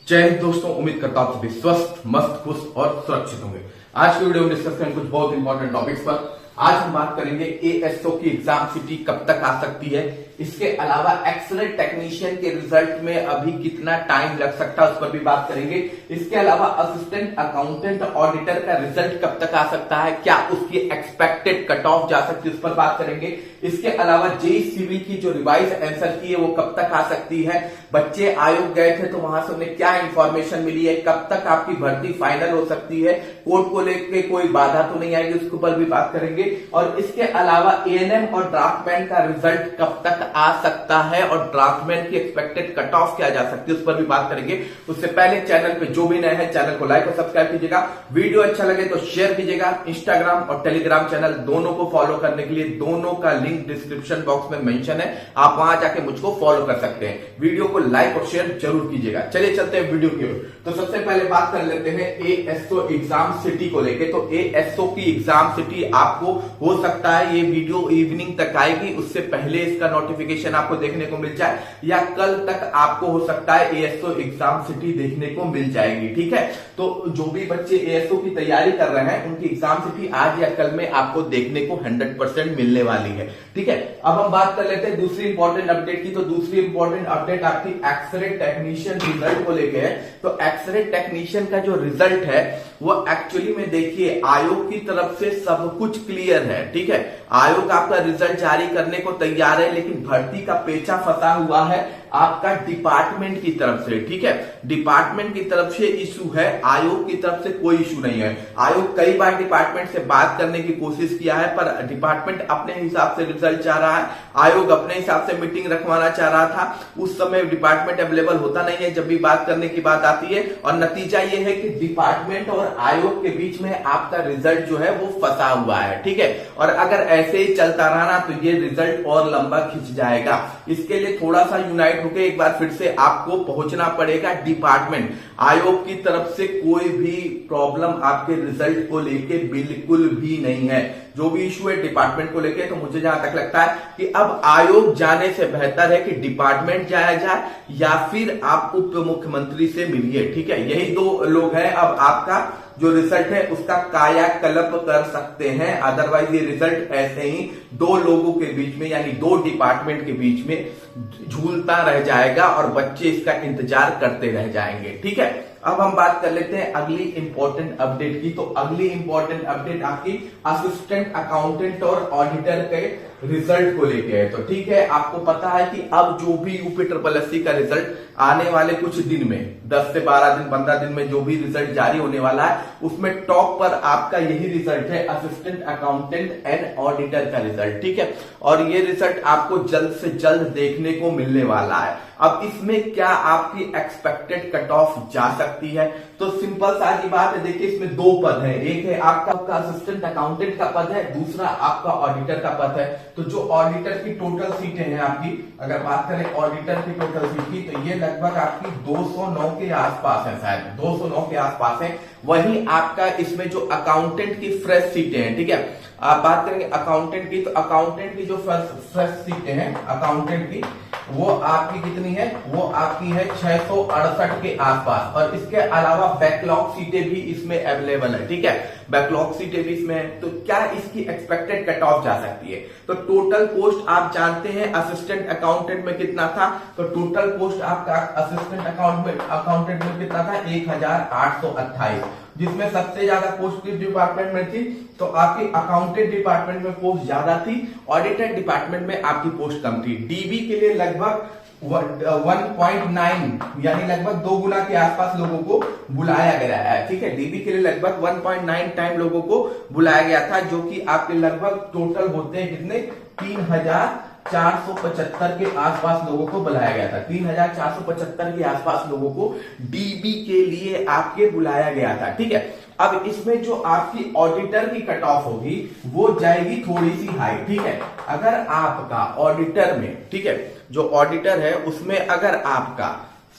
जय हिंद दोस्तों, उम्मीद करता हूं आप सभी स्वस्थ, मस्त, खुश और सुरक्षित होंगे। आज की वीडियो में डिस्कस करेंगे कुछ बहुत इंपॉर्टेंट टॉपिक्स पर। आज हम बात करेंगे एएसओ की एग्जाम सिटी कब तक आ सकती है, इसके अलावा एक्सरे टेक्नीशियन के रिजल्ट में अभी कितना टाइम लग सकता है उस पर भी बात करेंगे। इसके अलावा असिस्टेंट अकाउंटेंट ऑडिटर का रिजल्ट कब तक आ सकता है, क्या उसकी एक्सपेक्टेड कट ऑफ जा सकती है उस पर बात करेंगे। इसके अलावा जेईई सिविल की जो रिवाइज आंसर की है वो कब तक आ सकती है, बच्चे आयोग गए थे तो वहां से उन्हें क्या इंफॉर्मेशन मिली है, कब तक आपकी भर्ती फाइनल हो सकती है, कोर्ट को लेकर कोई बाधा तो नहीं आएगी, उसके ऊपर भी बात करेंगे। और इसके अलावा एएनएम और ड्राफ्टमैन का रिजल्ट कब तक आ सकता है और ड्राफ्टमैन की एक्सपेक्टेड कट ऑफ क्या जा सकती है उस पर भी बात करेंगे। उससे पहले चैनल पे जो भी नए हैं चैनल को लाइक और सब्सक्राइब कीजिएगा, वीडियो अच्छा लगे तो शेयर कीजिएगा। इंस्टाग्राम और टेलीग्राम चैनल दोनों को फॉलो करने के लिए दोनों का लिंक डिस्क्रिप्शन बॉक्स में मेंशन है, आप वहां जाके मुझको फॉलो कर सकते हैं। वीडियो को लाइक और शेयर जरूर कीजिएगा। चलिए चलते हैं वीडियो की ओर। तो सबसे पहले बात कर लेते हैं एएसओ एग्जाम सिटी को लेके। तो एएसओ की एग्जाम सिटी आपको हो सकता है ये वीडियो इवनिंग तक आएगी, उससे पहले इसका नोटिफिकेशन आपको देखने को मिल जाए, या कल तक आपको हो सकता है एएसओ एग्जाम सिटी देखने को मिल जाएगी। ठीक है, तो जो भी बच्चे एएसओ की तैयारी कर रहे हैं उनकी एग्जाम सिटी आज या कल में आपको देखने को 100% मिलने वाली है। ठीक है, अब हम बात कर लेते हैं दूसरी इंपॉर्टेंट अपडेट की। तो दूसरी इंपॉर्टेंट अपडेट आपकी एक्सरे टेक्नीशियन रिजल्ट को लेके है। तो एक्सरे टेक्नीशियन का जो रिजल्ट है वो एक्चुअली में देखिए आयोग की तरफ से सब कुछ क्लियर है। ठीक है, आयोग आपका रिजल्ट जारी करने को तैयार है, लेकिन भर्ती का पेचा फंसा हुआ है आपका डिपार्टमेंट की तरफ से। ठीक है, डिपार्टमेंट की तरफ से इशू है, आयोग की तरफ से कोई इशू नहीं है। आयोग कई बार डिपार्टमेंट से बात करने की कोशिश किया है, पर डिपार्टमेंट अपने हिसाब से रिजल्ट चाह रहा है, आयोग अपने हिसाब से मीटिंग रखवाना चाह रहा था। उस समय डिपार्टमेंट अवेलेबल होता नहीं है जब भी बात करने की बात आती है, और नतीजा ये है कि डिपार्टमेंट और आयोग के बीच में आपका रिजल्ट जो है वो फंसा हुआ है। ठीक है, और अगर ऐसे ही चलता रहा ना तो ये रिजल्ट और लंबा खिंच जाएगा। इसके लिए थोड़ा सा यूनाइट होकर एक बार फिर से आपको पहुंचना पड़ेगा डिपार्टमेंट। आयोग की तरफ से कोई भी प्रॉब्लम आपके रिजल्ट को लेके बिल्कुल भी नहीं है। जो भी इशू है डिपार्टमेंट को लेके, तो मुझे जहां तक लगता है कि अब आयोग जाने से बेहतर है कि डिपार्टमेंट जाया जाए या फिर आप उप मुख्यमंत्री से मिलिए। ठीक है, यही दो लोग हैं अब आपका जो रिजल्ट है उसका कायाकल्प कर सकते हैं। अदरवाइज ये रिजल्ट ऐसे ही दो लोगों के बीच में यानी दो डिपार्टमेंट के बीच में झूलता रह जाएगा और बच्चे इसका इंतजार करते रह जाएंगे। ठीक है, अब हम बात कर लेते हैं अगली इंपॉर्टेंट अपडेट की। तो अगली इंपॉर्टेंट अपडेट आपकी असिस्टेंट अकाउंटेंट और ऑडिटर के रिजल्ट को लेके है। तो ठीक है, आपको पता है कि अब जो भी यूपी SSC का रिजल्ट आने वाले कुछ दिन में 10 से 12 दिन 15 दिन में जो भी रिजल्ट जारी होने वाला है उसमें टॉप पर आपका यही रिजल्ट है, असिस्टेंट अकाउंटेंट एंड ऑडिटर का रिजल्ट। ठीक है, और ये रिजल्ट आपको जल्द से जल्द देखने को मिलने वाला है। अब इसमें क्या आपकी एक्सपेक्टेड कट ऑफ जा सकती है, तो सिंपल सारी बात है। देखिए इसमें दो पद है, एक है आपका असिस्टेंट अकाउंटेंट का पद है, दूसरा आपका ऑडिटर का पद है। तो जो ऑडिटर की टोटल सीटें हैं आपकी, अगर बात करें ऑडिटर की टोटल सीट की, तो ये लगभग आपकी 209 के आसपास है, शायद 209 के आसपास है। वहीं आपका इसमें जो अकाउंटेंट की फ्रेश सीटें हैं, ठीक है, आप बात करेंगे अकाउंटेंट की, तो अकाउंटेंट की जो फ्रेश सीटें हैं अकाउंटेंट की, वो आपकी कितनी है, वो आपकी है 668 के आसपास। और इसके अलावा बैकलॉग सीटें भी इसमें अवेलेबल है। ठीक है, बैकलॉग सीटें भी इसमें है। तो क्या इसकी एक्सपेक्टेड कट ऑफ जा सकती है, तो टोटल पोस्ट आप जानते हैं असिस्टेंट अकाउंटेंट में कितना था, तो टोटल पोस्ट आपका असिस्टेंट अकाउंटेंट में कितना था 1828, जिसमें सबसे ज्यादा पोस्ट किस डिपार्टमेंट में थी, तो आपकी अकाउंटेंट डिपार्टमेंट में पोस्ट ज्यादा थी, ऑडिटर डिपार्टमेंट में आपकी पोस्ट कम थी। डीबी के लिए लगभग 1.9 यानी लगभग 2 गुना के आसपास लोगों को बुलाया गया है। ठीक है, डीबी के लिए लगभग 1.9 टाइम लोगों को बुलाया गया था, जो कि आपके लगभग टोटल होते हैं कितने 3475 के आसपास लोगों को बुलाया गया था। 3475 के आसपास लोगों को डीबी के लिए आपके बुलाया गया था। ठीक है, अब इसमें जो आपकी ऑडिटर की कट ऑफ होगी वो जाएगी थोड़ी सी हाई। ठीक है, अगर आपका ऑडिटर में, ठीक है, जो ऑडिटर है उसमें अगर आपका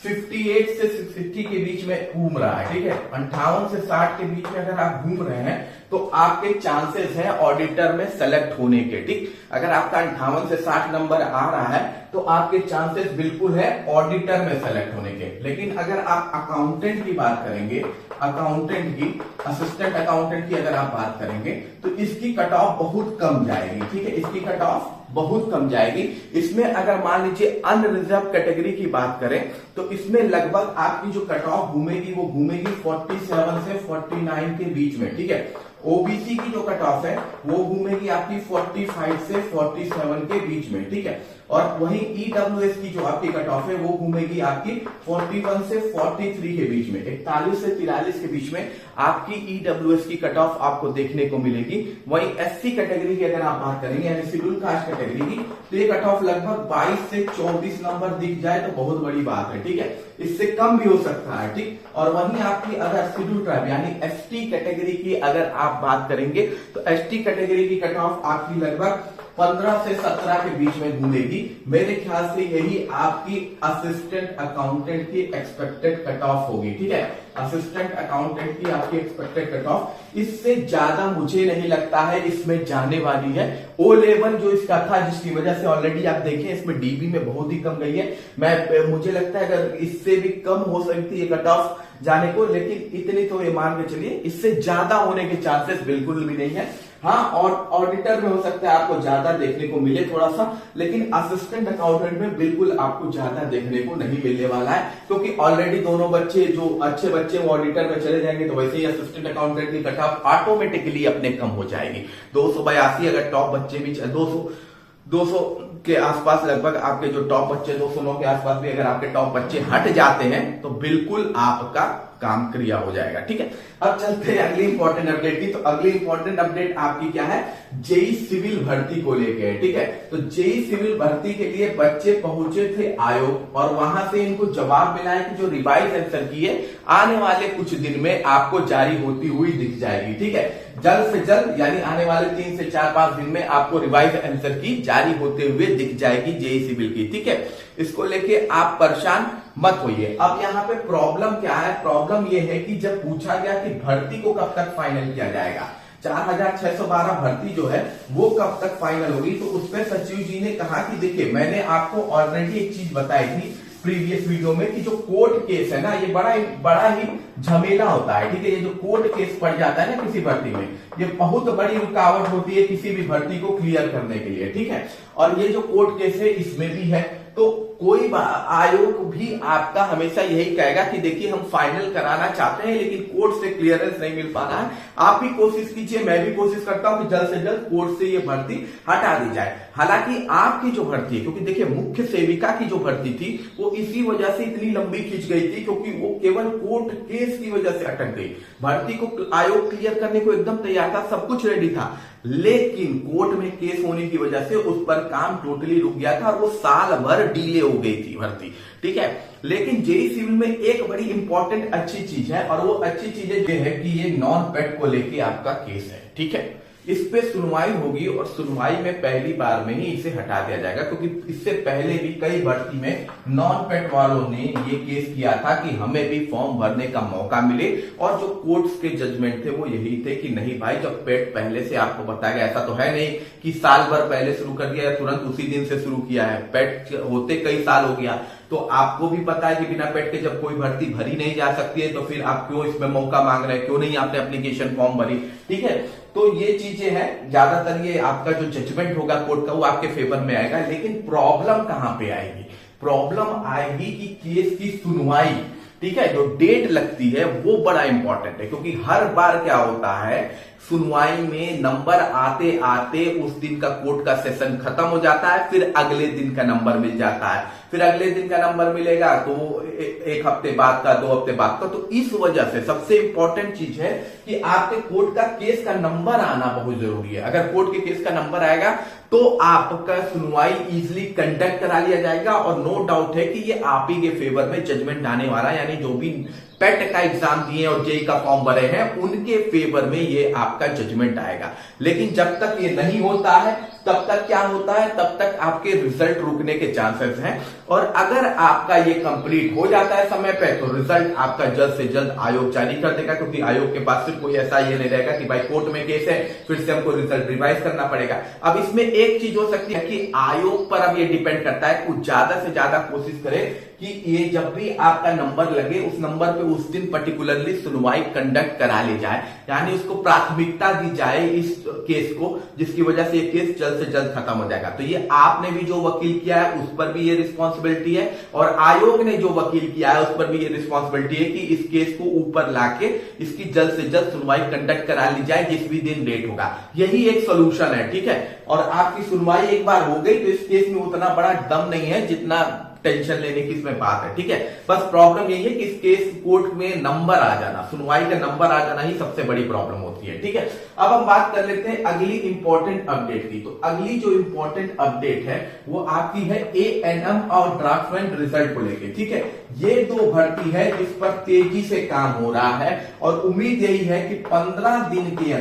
58 से 60 के बीच में घूम रहा है, ठीक है, 58 से 60 के बीच में अगर आप घूम रहे हैं तो आपके चांसेस हैं ऑडिटर में सेलेक्ट होने के, ठीक। अगर आपका 58 से 60 नंबर आ रहा है तो आपके चांसेस बिल्कुल है ऑडिटर में सेलेक्ट होने के। लेकिन अगर आप अकाउंटेंट की बात करेंगे, अकाउंटेंट की, असिस्टेंट अकाउंटेंट की अगर आप बात करेंगे तो इसकी कट ऑफ बहुत कम जाएगी, ठीक है, इसकी कट ऑफ बहुत कम जाएगी। इसमें अगर मान लीजिए अनरिजर्व कैटेगरी की बात करें तो इसमें लगभग आपकी जो कट ऑफ घूमेगी वो घूमेगी 47 से 49 के बीच में, ठीक है। ओबीसी की जो कट ऑफ है वो घूमेगी आपकी 45 से 47 के बीच में, ठीक है। और वहीं ईडब्ल्यूएस की जो आपकी कट ऑफ है वो घूमेगी आपकी 41 से 43 के बीच में, 41 से 43 के बीच में आपकी ईडब्ल्यूएस की कट ऑफ आपको देखने को मिलेगी। वहीं एससी कैटेगरी की अगर आप बात करेंगे यानी शेड्यूल कास्ट कैटेगरी की तो ये कट ऑफ लगभग 22 से 24 नंबर दिख जाए तो बहुत बड़ी बात है, ठीक है, इससे कम भी हो सकता है, ठीक। और वहीं आपकी अगर शेड्यूल ट्राइब यानी एसटी कैटेगरी की अगर आप बात करेंगे तो एसटी कैटेगरी की कट ऑफ आपकी लगभग 15 से 17 के बीच में घूमेगी। मेरे ख्याल से यही आपकी असिस्टेंट अकाउंटेंट की एक्सपेक्टेड कट ऑफ होगी, ठीक है, असिस्टेंट अकाउंटेंट की आपकी एक्सपेक्टेड कट ऑफ। इससे ज्यादा मुझे नहीं लगता है इसमें जाने वाली है। ओ लेवल जो इसका था जिसकी वजह से ऑलरेडी आप देखें इसमें डीबी में बहुत ही कम गई है। मुझे लगता है अगर इससे भी कम हो सकती है कट ऑफ जाने को, लेकिन इतनी तो ये मान के चलिए इससे ज्यादा होने के चांसेस बिल्कुल भी नहीं है। हाँ, और ऑडिटर में हो सकता है आपको ज्यादा देखने को मिले थोड़ा सा, लेकिन असिस्टेंट अकाउंटेंट में बिल्कुल आपको ज्यादा देखने को नहीं मिलने वाला है, क्योंकि ऑलरेडी दोनों बच्चे जो अच्छे बच्चे वो ऑडिटर में चले जाएंगे तो वैसे ही असिस्टेंट अकाउंटेंट की कट ऑफ ऑटोमेटिकली अपने कम हो जाएगी। 282 अगर टॉप बच्चे भी 200 के आसपास लगभग आपके जो टॉप बच्चे 209 के आसपास भी अगर आपके टॉप बच्चे हट जाते हैं तो बिल्कुल आपका काम क्रिया हो जाएगा, ठीक है। अब चलते हैं अगली इंपॉर्टेंट अपडेट की। तो अगली इंपॉर्टेंट अपडेट आपकी क्या है, जेई सिविल भर्ती को लेके, ठीक है। तो जेई सिविल भर्ती के लिए बच्चे पहुंचे थे आयोग और वहां से इनको जवाब मिला है कि जो रिवाइज आंसर की है आने वाले कुछ दिन में आपको जारी होती हुई दिख जाएगी, ठीक है। जल्द से जल्द यानी आने वाले 3 से 4-5 दिन में आपको रिवाइज आंसर की जारी होते हुए दिख जाएगी जेई सिविल की, ठीक है। इसको लेके आप परेशान मत होइए। अब यहाँ पे प्रॉब्लम क्या है, प्रॉब्लम ये है कि जब पूछा गया कि भर्ती को कब तक फाइनल किया जाएगा, 4612 भर्ती जो है वो कब तक फाइनल होगी, तो उस पर सचिव जी ने कहा कि देखिए मैंने आपको ऑलरेडी एक चीज बताई थी प्रीवियस वीडियो में कि जो कोर्ट केस है ना ये बड़ा ही झमेला होता है, ठीक है। ये जो कोर्ट केस पड़ जाता है ना किसी भर्ती में, ये बहुत बड़ी रुकावट होती है किसी भी भर्ती को क्लियर करने के लिए, ठीक है। और ये जो कोर्ट केस है इसमें भी है, तो कोई आयोग भी आपका हमेशा यही कहेगा कि देखिए हम फाइनल कराना चाहते हैं लेकिन कोर्ट से क्लियरेंस नहीं मिल पा रहा है, आप भी कोशिश कीजिए, मैं भी कोशिश करता हूं कि जल्द से जल्द कोर्ट से ये भर्ती हटा दी जाए। हालांकि आपकी जो भर्ती है, क्योंकि देखिए मुख्य सेविका की जो भर्ती थी वो इसी वजह से इतनी लंबी खिंच गई थी क्योंकि वो केवल कोर्ट केस की वजह से अटक गई। भर्ती को आयोग क्लियर करने को एकदम तैयार था, सब कुछ रेडी था, लेकिन कोर्ट में केस होने की वजह से उस पर काम टोटली रुक गया था और वो साल भर डिले हो गई थी भर्ती, ठीक है। लेकिन जेई सिविल में एक बड़ी इंपॉर्टेंट अच्छी चीज है और वो अच्छी चीज है कि ये नॉन पेट को लेके आपका केस है, ठीक है। इस पे सुनवाई होगी और सुनवाई में पहली बार में ही इसे हटा दिया जाएगा, क्योंकि इससे पहले भी कई भर्ती में नॉन पेट वालों ने ये केस किया था कि हमें भी फॉर्म भरने का मौका मिले, और जो कोर्ट्स के जजमेंट थे वो यही थे कि नहीं भाई जब पेट पहले से आपको बताया गया, ऐसा तो है नहीं कि साल भर पहले शुरू कर दिया या तुरंत उसी दिन से शुरू किया है, पेट होते कई साल हो गया, तो आपको भी पता है कि बिना पेट के जब कोई भर्ती भरी नहीं जा सकती है तो फिर आप क्यों इसमें मौका मांग रहे हैं, क्यों नहीं आपने एप्लीकेशन फॉर्म भरी, ठीक है। तो ये चीजें हैं, ज्यादातर ये आपका जो जजमेंट होगा कोर्ट का वो आपके फेवर में आएगा। लेकिन प्रॉब्लम कहां पे आएगी, प्रॉब्लम आएगी कि केस की सुनवाई, ठीक है, जो डेट लगती है वो बड़ा इंपॉर्टेंट है, क्योंकि हर बार क्या होता है सुनवाई में नंबर आते आते उस दिन का कोर्ट का सेशन खत्म हो जाता है, फिर अगले दिन का नंबर मिल जाता है, फिर अगले दिन का नंबर मिलेगा तो एक हफ्ते बाद का, 2 हफ्ते बाद का। तो इस वजह से सबसे इंपॉर्टेंट चीज है कि आपके कोर्ट का केस का नंबर आना बहुत जरूरी है। अगर कोर्ट के केस का नंबर आएगा तो आपका सुनवाई इजिली कंडक्ट करा लिया जाएगा और नो डाउट है कि ये आप ही के फेवर में जजमेंट आने वाला, यानी जो भी पेट का एग्जाम दिए और जेई का फॉर्म भरे हैं उनके फेवर में ये आपका जजमेंट आएगा। लेकिन जब तक ये नहीं होता है तब तक क्या होता है, तब तक आपके रिजल्ट रुकने के चांसेस हैं। और अगर आपका ये कंप्लीट हो जाता है समय पे तो रिजल्ट आपका जल्द से जल्द आयोग जारी कर देगा, क्योंकि आयोग के पास फिर कोई ऐसा ये नहीं रहेगा कि भाई कोर्ट में केस है फिर से हमको रिजल्ट रिवाइज करना पड़ेगा। अब इसमें एक चीज हो सकती है कि आयोग पर अब ये डिपेंड करता है, कुछ ज्यादा से ज्यादा कोशिश करे कि ये जब भी आपका नंबर लगे उस नंबर पे उस दिन पर्टिकुलरली सुनवाई कंडक्ट करा ली जाए, यानी उसको प्राथमिकता दी जाए इस केस को, जिसकी वजह से ये केस जल्द से जल्द खत्म हो जाएगा। तो ये आपने भी जो वकील किया है उस पर भी ये रिस्पॉन्सिबिलिटी है और आयोग ने जो वकील किया है उस पर भी ये रिस्पॉन्सिबिलिटी है कि इस केस को ऊपर लाके इसकी जल्द से जल्द सुनवाई कंडक्ट करा ली जाए जिस भी दिन डेट होगा। यही एक सोल्यूशन है, ठीक है। और आपकी सुनवाई एक बार हो गई तो इस केस में उतना बड़ा दम नहीं है जितना टेंशन लेने की इसमें बात है, ठीक है। बस प्रॉब्लम यही है कि इस केस कोर्ट में नंबर आ जाना, सुनवाई का नंबर आ जाना ही सबसे बड़ी प्रॉब्लम होती है, ठीक है। अब हम बात कर लेते हैं अगली इंपॉर्टेंट अपडेट की। तो अगली जो इंपॉर्टेंट अपडेट है वो आपकी है एएनएम और ड्राफ्टमैन रिजल्ट को लेके, ठीक है। ये दो भर्ती है जिस पर तेजी से काम हो रहा है और उम्मीद यही है कि 15 दिन के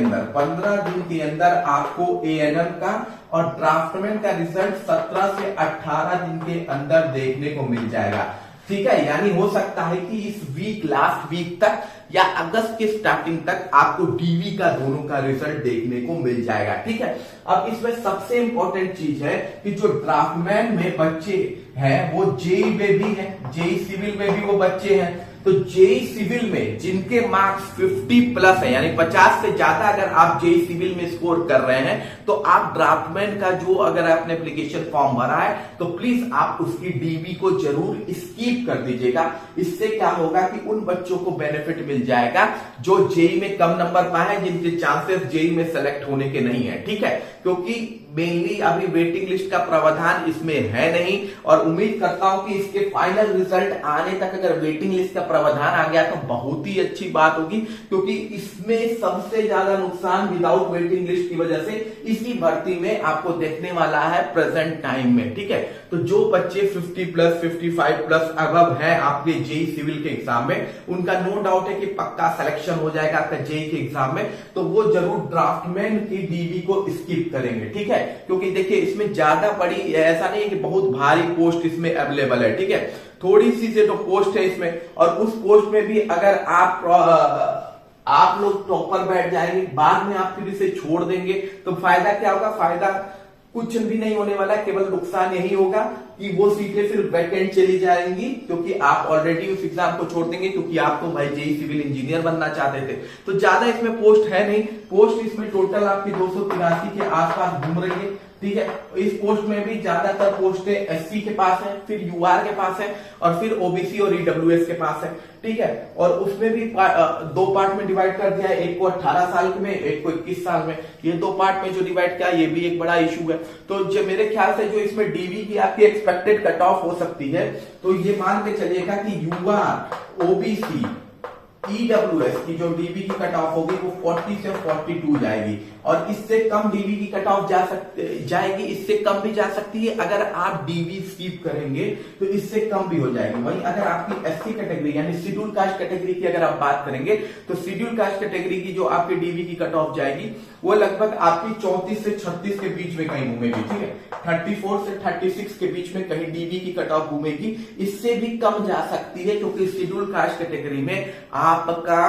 अंदर आपको एएनएम का और ड्राफ्टमैन का रिजल्ट 17 से 18 दिन के अंदर देखने को मिल जाएगा, ठीक है। यानी हो सकता है कि इस वीक, लास्ट वीक तक या अगस्त के स्टार्टिंग तक आपको डीवी का दोनों का रिजल्ट देखने को मिल जाएगा, ठीक है। अब इसमें सबसे इंपॉर्टेंट चीज है कि जो ड्राफ्टमैन में बच्चे हैं वो जेई में भी है, जेई सिविल में भी वो बच्चे हैं। तो जेई सिविल में जिनके मार्क्स 50 प्लस है, यानी 50 से ज्यादा अगर आप जेई सिविल में स्कोर कर रहे हैं तो आप ड्राफ्टमैन का जो अगर आपने एप्लीकेशन फॉर्म भरा है तो प्लीज आप उसकी डीवी को जरूर स्किप कर दीजिएगा। इससे क्या होगा कि उन बच्चों को बेनिफिट मिल जाएगा जो जेई में कम नंबर पाए हैं, जिनके चांसेस जेई में सेलेक्ट होने के नहीं है, ठीक है। क्योंकि मेनली अभी वेटिंग लिस्ट का प्रावधान इसमें है नहीं और उम्मीद करता हूं कि इसके फाइनल रिजल्ट आने तक अगर वेटिंग लिस्ट का प्रावधान आ गया तो बहुत ही अच्छी बात होगी, क्योंकि इसमें सबसे ज्यादा नुकसान विदाउट वेटिंग लिस्ट की वजह से इसी भर्ती में आपको देखने वाला है प्रेजेंट टाइम में, ठीक है। तो जो बच्चे 50 प्लस 55 प्लस अबव है आपके जेई सिविल के एग्जाम में, उनका नो डाउट है कि पक्का सिलेक्शन हो जाएगा आपका जेई के एग्जाम में, तो वो जरूर ड्राफ्टमैन की डीवी को स्किप करेंगे, ठीक है। क्योंकि देखिए इसमें ज्यादा बड़ी, ऐसा नहीं है कि बहुत भारी पोस्ट इसमें अवेलेबल है, ठीक है। थोड़ी सी से तो पोस्ट है इसमें और उस पोस्ट में भी अगर आप लोग टॉपर बैठ जाएंगे, बाद में आप फिर इसे छोड़ देंगे तो फायदा क्या होगा? फायदा कुछ भी नहीं होने वाला, केवल नुकसान यही होगा कि वो सीटें फिर वैकेंट चली जाएंगी, क्योंकि आप ऑलरेडी उस एग्जाम को छोड़ देंगे, क्योंकि आप तो भाई जेई सिविल इंजीनियर बनना चाहते थे। तो ज्यादा इसमें पोस्ट है नहीं, पोस्ट इसमें टोटल आपकी 283 के आसपास घूम रही है, ठीक है। इस पोस्ट में भी ज्यादातर पोस्टें एससी के पास है, फिर यूआर के पास है और फिर ओबीसी और ईडब्ल्यूएस के पास है, ठीक है। और उसमें भी दो पार्ट में डिवाइड कर दिया है, एक को 18 साल में, एक को 21 साल में। ये दो पार्ट में जो डिवाइड किया ये भी एक बड़ा इशू है। तो जो मेरे ख्याल से जो इसमें डीवी की आपकी एक्सपेक्टेड कट ऑफ हो सकती है, तो ये मान के चलिएगा कि यूआर, ओबीसी, ईडब्ल्यूएस की जो डीवी की कट ऑफ होगी वो 40 से 42 जाएगी और इससे कम डीवी की कट ऑफ जाएगी, इससे कम भी जा सकती है। अगर आप डीवी स्किप करेंगे तो इससे कम भी हो जाएगी। वहीं अगर आपकी एससी कैटेगरी यानी शेड्यूल कास्ट कैटेगरी की अगर आप बात करेंगे तो शेड्यूल कास्ट कैटेगरी की जो आपकी डीवी की कट ऑफ जाएगी वो लगभग आपकी 34 से 36 के बीच में कहीं घूमेगी, ठीक है। 34 से 36 के बीच में कहीं डीवी की कट ऑफ घूमेगी, इससे भी कम जा सकती है, क्योंकि शेड्यूल कास्ट कैटेगरी में आपका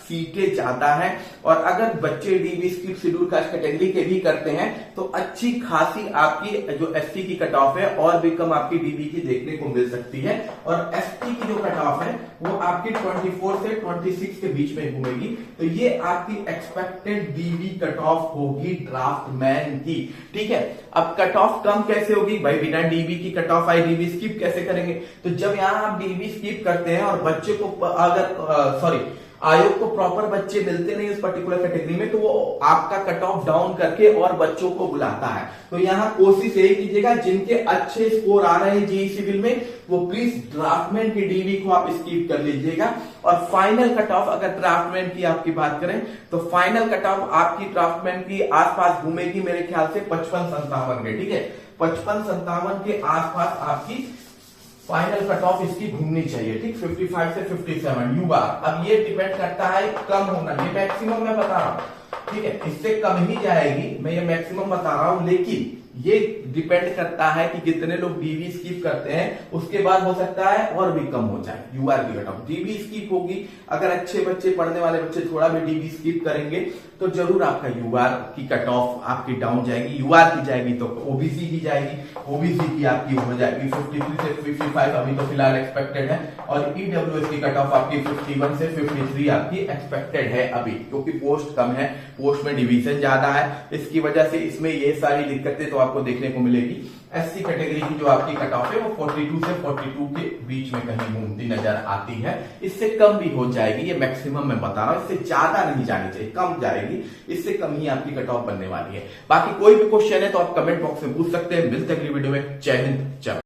सीटें ज्यादा है और अगर बच्चे DV skip schedule caste category के भी करते हैं तो अच्छी खासी आपकी जो एसटी की कट ऑफ है और भी कम आपकी डीवी की देखने को मिल सकती है। और एसटी की जो कट ऑफ है वो आपकी 24 से 26 के बीच में घूमेगी। तो ये आपकी एक्सपेक्टेड डीवी कट ऑफ होगी ड्राफ्टमैन की, ठीक है। अब कट ऑफ कम कैसे होगी भाई? बिना डीवी की कट ऑफ आई डीवी स्किप कैसे करेंगे? तो जब यहां आप डीवी स्किप करते हैं और बच्चे को अगर आयोग को प्रॉपर बच्चे मिलते नहीं उस पर्टिकुलर कैटेगरी में, तो वो आपका कट ऑफ डाउन करके और बच्चों को बुलाता है। तो यहाँ कोशिश यही कीजिएगा जिनके अच्छे स्कोर आ रहे हैं जेई सिविल में वो प्लीज ड्राफ्टमैन की डीवी को आप स्किप कर लीजिएगा। और फाइनल कट ऑफ अगर ड्राफ्टमैन की आपकी बात करें तो फाइनल कट ऑफ आपकी ड्राफ्टमैन की आसपास घूमेगी मेरे ख्याल से 55-57 के, ठीक है। 55-57 के आसपास आपकी फाइनल कट ऑफ इसकी घूमनी चाहिए, ठीक। 55 से 57 यूआर। अब ये डिपेंड करता है कम होना, ये मैक्सिमम मैं बता रहा हूं, ठीक है। इससे कम ही जाएगी, मैं ये मैक्सिमम बता रहा हूं, लेकिन ये डिपेंड करता है कि कितने लोग डीबी स्किप करते हैं, उसके बाद हो सकता है और भी कम हो जाए यूआर की कट ऑफ। डीबी स्किप होगी, अगर अच्छे बच्चे, पढ़ने वाले बच्चे थोड़ा भी डीबी स्किप करेंगे तो जरूर आपका यूआर की कट ऑफ आपकी डाउन जाएगी। यूआर की जाएगी तो ओबीसी की जाएगी, ओबीसी की आपकी हो जाएगी 53 से 55 अभी तो फिलहाल एक्सपेक्टेड है, और ईडब्ल्यूएस की कट ऑफ आपकी 51 से 53 आपकी एक्सपेक्टेड है अभी, क्योंकि पोस्ट कम है, पोस्ट में डिवीजन ज्यादा है, इसकी वजह से इसमें ये सारी दिक्कतें तो आपको देखने को मिलेगी। एससी कैटेगरी की जो आपकी कट ऑफ है वो 42 से 42 के बीच में कहीं घूमती नजर आती है, इससे कम भी हो जाएगी, ये मैक्सिमम मैं बता रहा हूं, इससे ज्यादा नहीं जानी चाहिए, कम जाएगी, इससे कम ही आपकी कट ऑफ बनने वाली है। बाकी कोई भी क्वेश्चन है तो आप कमेंट बॉक्स में पूछ सकते हैं। मिलते हैं अगली वीडियो में। जय हिंद, जय